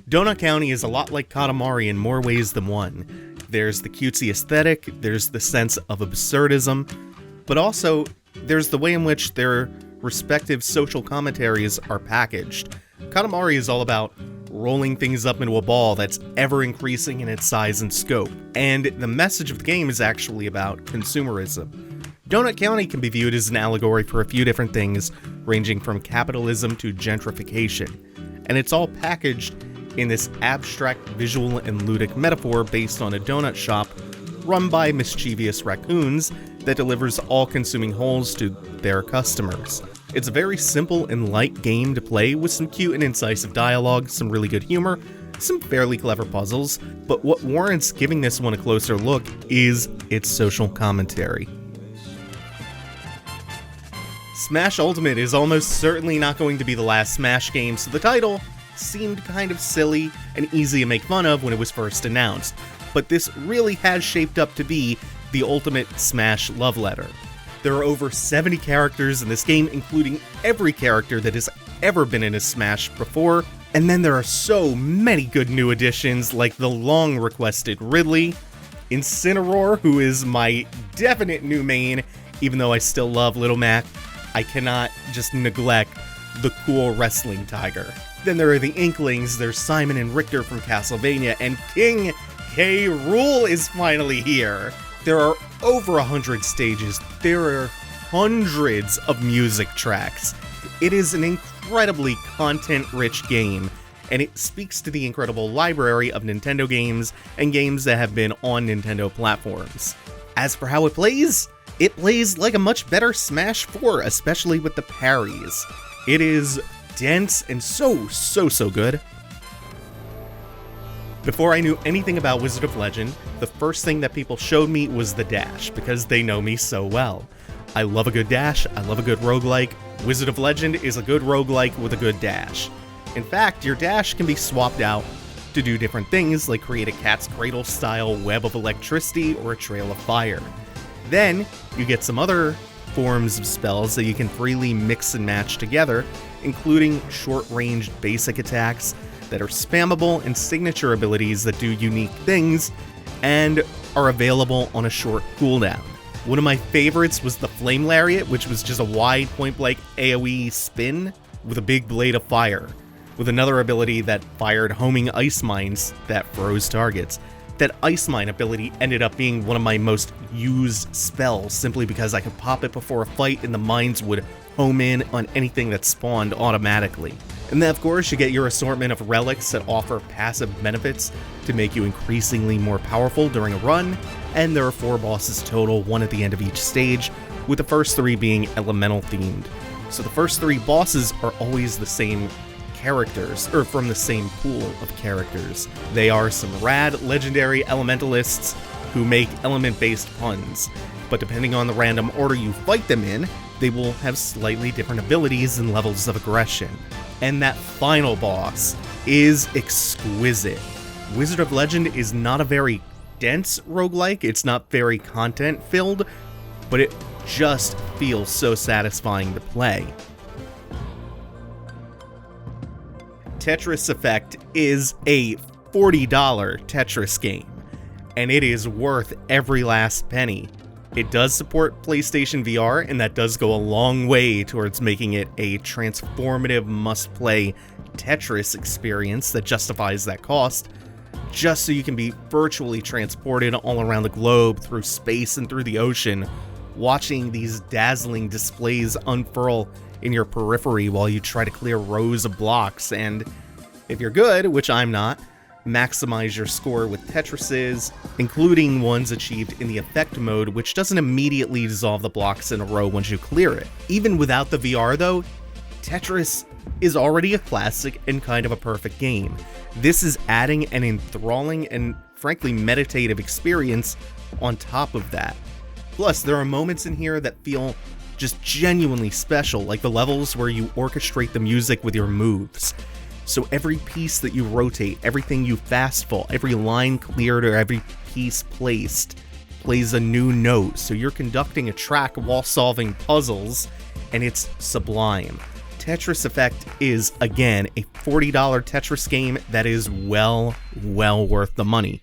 Donut County is a lot like Katamari in more ways than one. There's the cutesy aesthetic, there's the sense of absurdism, but also there's the way in which their respective social commentaries are packaged. Katamari is all about rolling things up into a ball that's ever increasing in its size and scope, and the message of the game is actually about consumerism. Donut County can be viewed as an allegory for a few different things, ranging from capitalism to gentrification, and it's all packaged in this abstract visual and ludic metaphor based on a donut shop run by mischievous raccoons that delivers all-consuming holes to their customers. It's a very simple and light game to play with some cute and incisive dialogue, some really good humor, some fairly clever puzzles, but what warrants giving this one a closer look is its social commentary. Smash Ultimate is almost certainly not going to be the last Smash game, so the title seemed kind of silly and easy to make fun of when it was first announced, but this really has shaped up to be the ultimate Smash love letter. There are over 70 characters in this game, including every character that has ever been in a Smash before, and then there are so many good new additions like the long-requested Ridley, Incineroar, who is my definite new main, even though I still love Little Mac. I cannot just neglect the cool wrestling tiger. Then there are the Inklings, there's Simon and Richter from Castlevania, and King K. Rool is finally here. There are over 100 stages, there are hundreds of music tracks. It is an incredibly content-rich game, and it speaks to the incredible library of Nintendo games and games that have been on Nintendo platforms. As for how it plays like a much better Smash 4, especially with the parries. It is dense and so good. Before I knew anything about Wizard of Legend, the first thing that people showed me was the dash, because they know me so well. I love a good dash, I love a good roguelike. Wizard of Legend is a good roguelike with a good dash. In fact, your dash can be swapped out to do different things, like create a cat's cradle style web of electricity or a trail of fire. Then, you get some other forms of spells that you can freely mix and match together, including short-range basic attacks that are spammable and signature abilities that do unique things and are available on a short cooldown. One of my favorites was the Flame Lariat, which was just a wide point-blank AoE spin with a big blade of fire, with another ability that fired homing ice mines that froze targets. That Ice Mine ability ended up being one of my most used spells, simply because I could pop it before a fight and the mines would home in on anything that spawned automatically. And then of course you get your assortment of relics that offer passive benefits to make you increasingly more powerful during a run, and there are 4 bosses total, 1 at the end of each stage, with the first 3 being elemental themed. So the first 3 bosses are always the same characters, or from the same pool of characters. They are some rad legendary elementalists who make element-based puns, but depending on the random order you fight them in, they will have slightly different abilities and levels of aggression. And that final boss is exquisite. Wizard of Legend is not a very dense roguelike, it's not very content-filled, but it just feels so satisfying to play. Tetris Effect is a $40 Tetris game, and it is worth every last penny. It does support PlayStation VR, and that does go a long way towards making it a transformative must-play Tetris experience that justifies that cost, just so you can be virtually transported all around the globe through space and through the ocean, watching these dazzling displays unfurl in your periphery while you try to clear rows of blocks, and if you're good, which I'm not, maximize your score with Tetrises, including ones achieved in the effect mode, which doesn't immediately dissolve the blocks in a row once you clear it. Even without the VR though, Tetris is already a classic and kind of a perfect game. This is adding an enthralling and frankly meditative experience on top of that. Plus, there are moments in here that feel just genuinely special, like the levels where you orchestrate the music with your moves. So every piece that you rotate, everything you fastfall, every line cleared or every piece placed plays a new note, so you're conducting a track while solving puzzles, and it's sublime. Tetris Effect is, again, a $40 Tetris game that is well worth the money.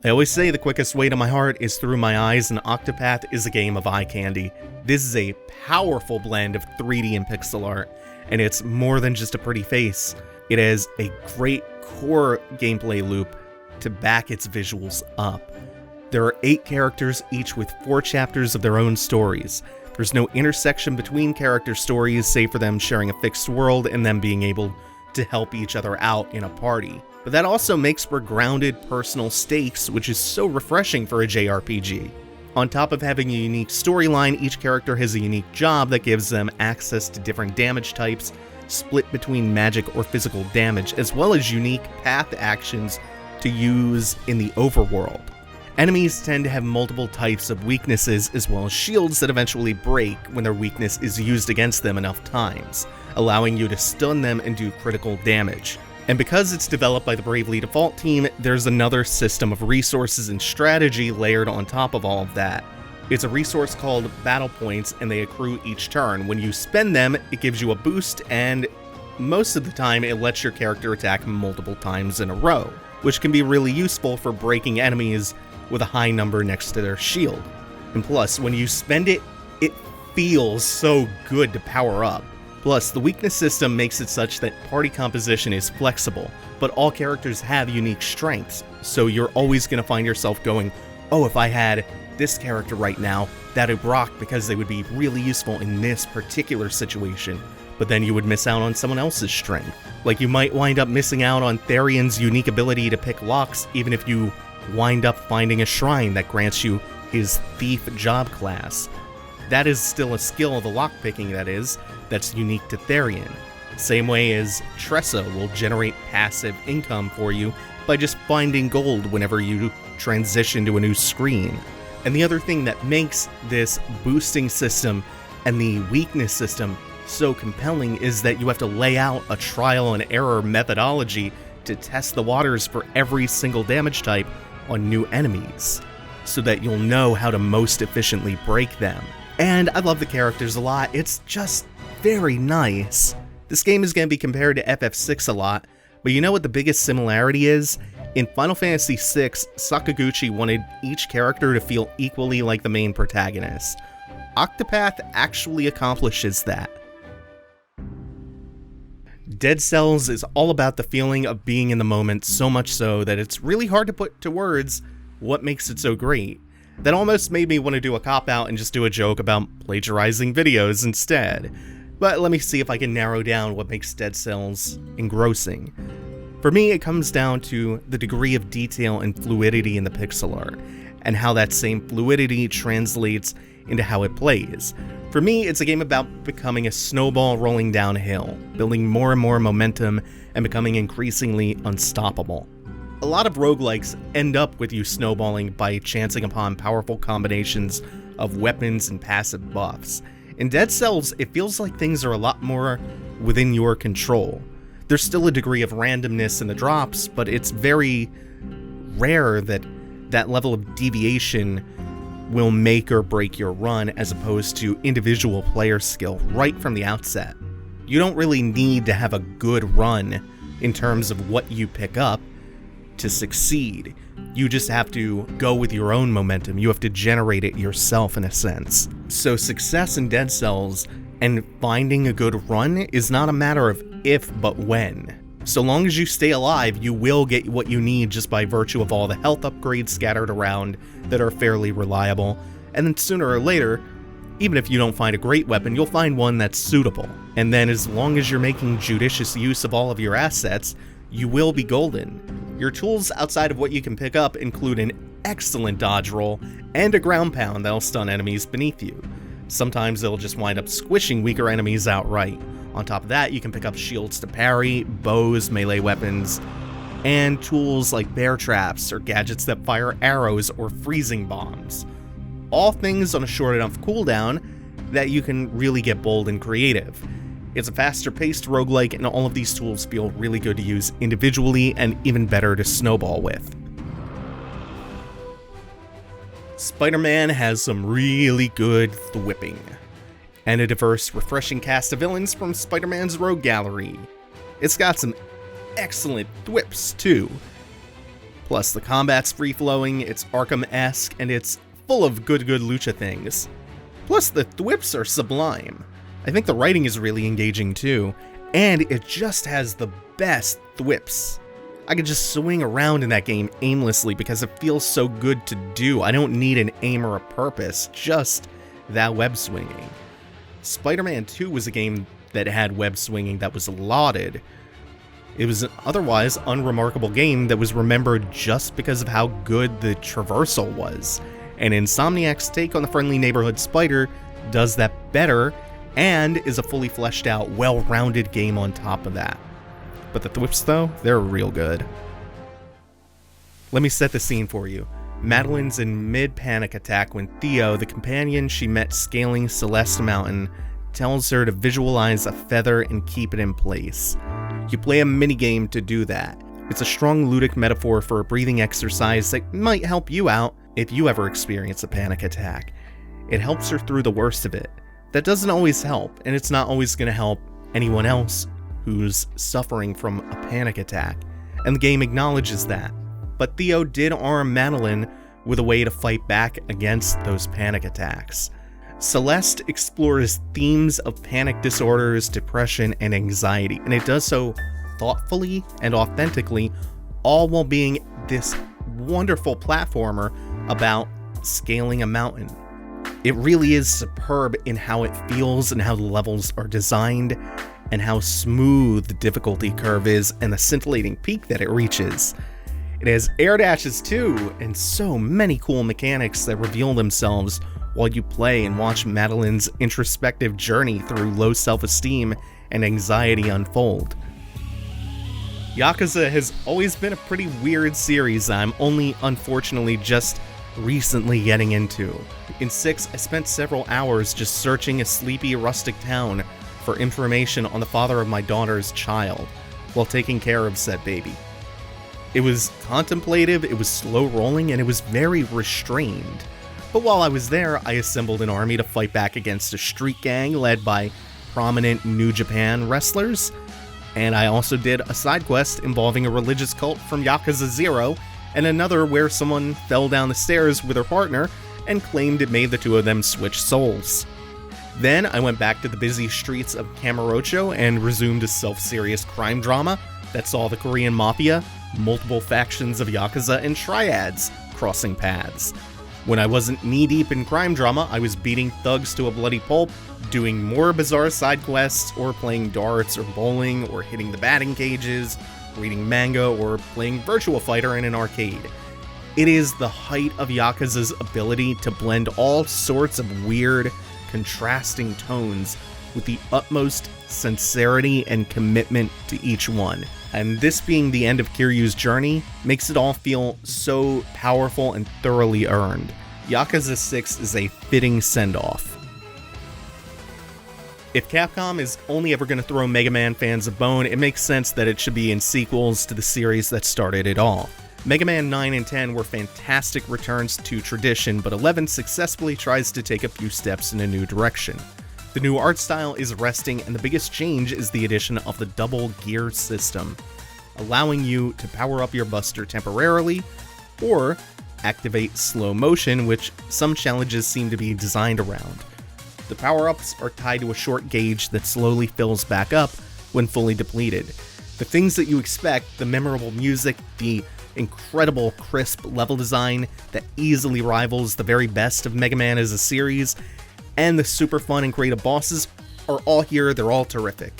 I always say the quickest way to my heart is through my eyes, and Octopath is a game of eye candy. This is a powerful blend of 3D and pixel art, and it's more than just a pretty face. It has a great core gameplay loop to back its visuals up. There are 8 characters, each with 4 chapters of their own stories. There's no intersection between character stories, save for them sharing a fixed world and them being able to help each other out in a party. But that also makes for grounded personal stakes, which is so refreshing for a JRPG. On top of having a unique storyline, each character has a unique job that gives them access to different damage types, split between magic or physical damage, as well as unique path actions to use in the overworld. Enemies tend to have multiple types of weaknesses, as well as shields that eventually break when their weakness is used against them enough times, allowing you to stun them and do critical damage. And because it's developed by the Bravely Default team, there's another system of resources and strategy layered on top of all of that. It's a resource called Battle Points, and they accrue each turn. When you spend them, it gives you a boost, and most of the time it lets your character attack multiple times in a row, which can be really useful for breaking enemies with a high number next to their shield. And plus, when you spend it, it feels so good to power up. Plus, the weakness system makes it such that party composition is flexible, but all characters have unique strengths, so you're always going to find yourself going, oh, if I had this character right now, that'd rock because they would be really useful in this particular situation, but then you would miss out on someone else's strength. Like you might wind up missing out on Tharion's unique ability to pick locks, even if you wind up finding a shrine that grants you his thief job class. That is still a skill, the lockpicking that is, that's unique to Tharion. Same way as Tressa will generate passive income for you by just finding gold whenever you transition to a new screen. And the other thing that makes this boosting system and the weakness system so compelling is that you have to lay out a trial and error methodology to test the waters for every single damage type on new enemies, so that you'll know how to most efficiently break them. And I love the characters a lot, it's just very nice. This game is going to be compared to FF6 a lot, but you know what the biggest similarity is? In Final Fantasy VI, Sakaguchi wanted each character to feel equally like the main protagonist. Octopath actually accomplishes that. Dead Cells is all about the feeling of being in the moment, so much so that it's really hard to put to words what makes it so great. That almost made me want to do a cop-out and just do a joke about plagiarizing videos instead. But let me see if I can narrow down what makes Dead Cells engrossing. For me, it comes down to the degree of detail and fluidity in the pixel art, and how that same fluidity translates into how it plays. For me, it's a game about becoming a snowball rolling down a hill, building more and more momentum, and becoming increasingly unstoppable. A lot of roguelikes end up with you snowballing by chancing upon powerful combinations of weapons and passive buffs. In Dead Cells, it feels like things are a lot more within your control. There's still a degree of randomness in the drops, but it's very rare that that level of deviation will make or break your run, as opposed to individual player skill right from the outset. You don't really need to have a good run in terms of what you pick up to succeed. You just have to go with your own momentum. You have to generate it yourself in a sense. So success in Dead Cells and finding a good run is not a matter of if, but when. So long as you stay alive, you will get what you need just by virtue of all the health upgrades scattered around that are fairly reliable. And then sooner or later, even if you don't find a great weapon, you'll find one that's suitable. And then as long as you're making judicious use of all of your assets, you will be golden. Your tools outside of what you can pick up include an excellent dodge roll and a ground pound that'll stun enemies beneath you. Sometimes they'll just wind up squishing weaker enemies outright. On top of that, you can pick up shields to parry, bows, melee weapons, and tools like bear traps or gadgets that fire arrows or freezing bombs. All things on a short enough cooldown that you can really get bold and creative. It's a faster paced roguelike, and all of these tools feel really good to use individually and even better to snowball with. Spider-Man has some really good thwipping, and a diverse, refreshing cast of villains from Spider-Man's Rogue Gallery. It's got some excellent thwips, too. Plus, the combat's free-flowing, it's Arkham-esque, and it's full of good lucha things. Plus, the thwips are sublime. I think the writing is really engaging, too, and it just has the best thwips. I could just swing around in that game aimlessly because it feels so good to do. I don't need an aim or a purpose, just that web swinging. Spider-Man 2 was a game that had web swinging that was lauded. It was an otherwise unremarkable game that was remembered just because of how good the traversal was. And Insomniac's take on the friendly neighborhood spider does that better and is a fully fleshed out, well-rounded game on top of that. But the thwips, though, they're real good. Let me set the scene for you. Madeline's in mid-panic attack when Theo, the companion she met scaling Celeste Mountain, tells her to visualize a feather and keep it in place. You play a minigame to do that. It's a strong ludic metaphor for a breathing exercise that might help you out if you ever experience a panic attack. It helps her through the worst of it. That doesn't always help, and it's not always going to help anyone else who's suffering from a panic attack, and the game acknowledges that. But Theo did arm Madeline with a way to fight back against those panic attacks. Celeste explores themes of panic disorders, depression, and anxiety, and it does so thoughtfully and authentically, all while being this wonderful platformer about scaling a mountain. It really is superb in how it feels and how the levels are designed, and how smooth the difficulty curve is and the scintillating peak that it reaches. It has air dashes too, and so many cool mechanics that reveal themselves while you play and watch Madeline's introspective journey through low self-esteem and anxiety unfold. Yakuza has always been a pretty weird series I'm only unfortunately just recently getting into. In 6, I spent several hours just searching a sleepy rustic town for information on the father of my daughter's child, while taking care of said baby. It was contemplative, it was slow rolling, and it was very restrained. But while I was there, I assembled an army to fight back against a street gang led by prominent New Japan wrestlers, and I also did a side quest involving a religious cult from Yakuza 0, and another where someone fell down the stairs with her partner and claimed it made the two of them switch souls. Then I went back to the busy streets of Kamurocho and resumed a self-serious crime drama that saw the Korean mafia, multiple factions of Yakuza, and triads crossing paths. When I wasn't knee-deep in crime drama, I was beating thugs to a bloody pulp, doing more bizarre side quests, or playing darts or bowling, or hitting the batting cages, reading manga, or playing Virtua Fighter in an arcade. It is the height of Yakuza's ability to blend all sorts of weird, contrasting tones with the utmost sincerity and commitment to each one. And this being the end of Kiryu's journey makes it all feel so powerful and thoroughly earned. Yakuza 6 is a fitting send-off. If Capcom is only ever going to throw Mega Man fans a bone, it makes sense that it should be in sequels to the series that started it all. Mega Man 9 and 10 were fantastic returns to tradition, but 11 successfully tries to take a few steps in a new direction. The new art style is resting, and the biggest change is the addition of the double gear system, allowing you to power up your buster temporarily, or activate slow motion, which some challenges seem to be designed around. The power-ups are tied to a short gauge that slowly fills back up when fully depleted. The things that you expect, the memorable music, the incredible crisp level design that easily rivals the very best of Mega Man as a series, and the super fun and creative bosses are all here, they're all terrific.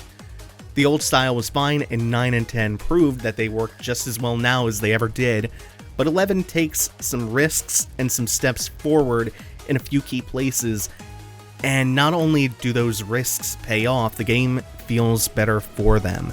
The old style was fine, and 9 and 10 proved that they work just as well now as they ever did, but 11 takes some risks and some steps forward in a few key places, and not only do those risks pay off, the game feels better for them.